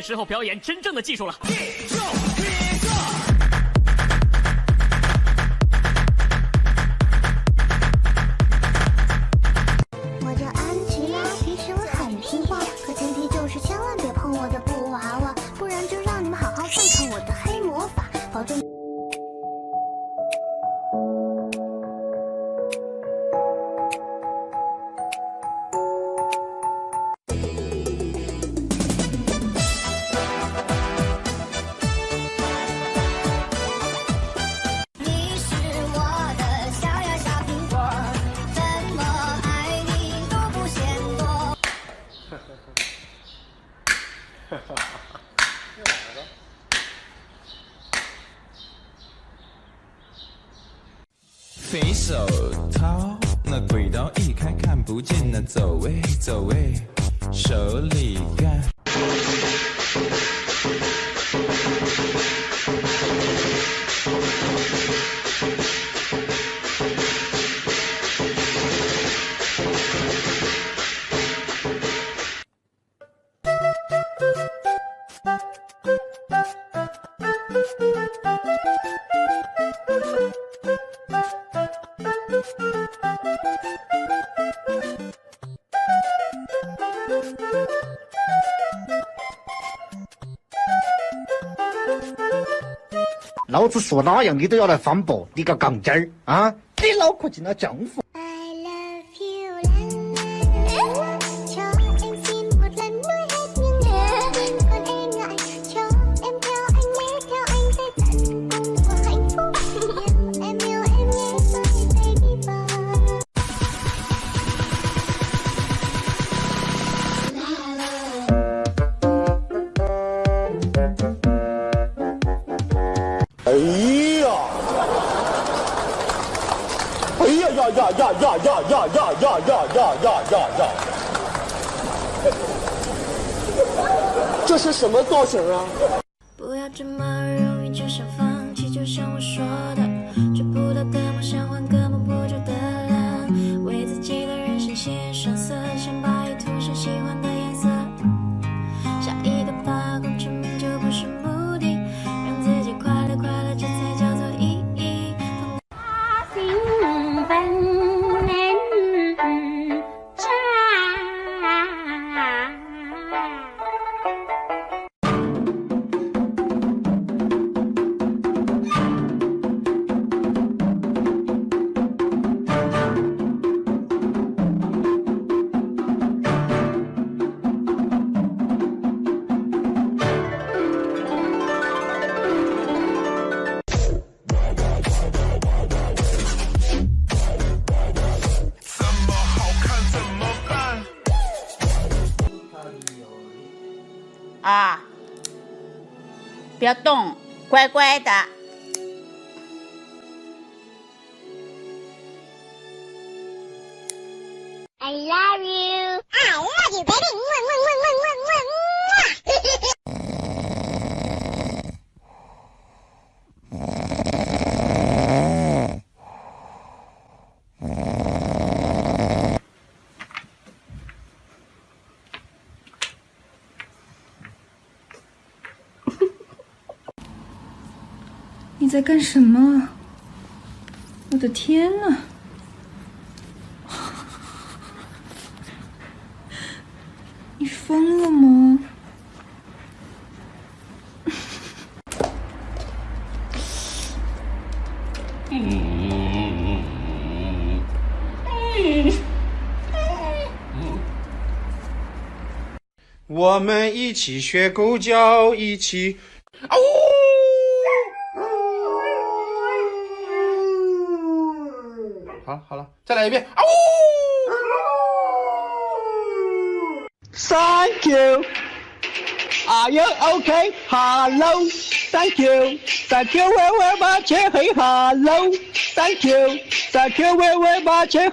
是时候表演真正的技术了。我叫安琪拉，平时我很听话，可前提就是千万别碰我的布娃娃，不然就让你们好好看看我的黑魔法，保证。肥手套，那轨道一开看不见，那走位走位，手里干。老子说哪样你都要来反驳，你个杠精儿啊！你脑壳进了浆糊。哎呀！哎呀呀呀呀呀呀呀呀呀呀呀呀呀！这是什么造型啊？不要这么容易就想放弃，就像我说的，追不到的梦想换个蒙不住的人，为自己的人生写上色，先把涂上喜欢的颜色，下一个发光证明就不是目的，让自己快乐快乐，这才叫做意义。兴奋啊！不要动，乖乖的。I love you. I love you, baby. 你在干什么？我的天哪！你疯了吗？我们一起学狗叫，一起啊呜！好了，再来一遍啊呜 ！Thank you. Are you okay? Hello. Thank you. Thank you very much. Hey, hello. Thank you. Thank you very much. Hey.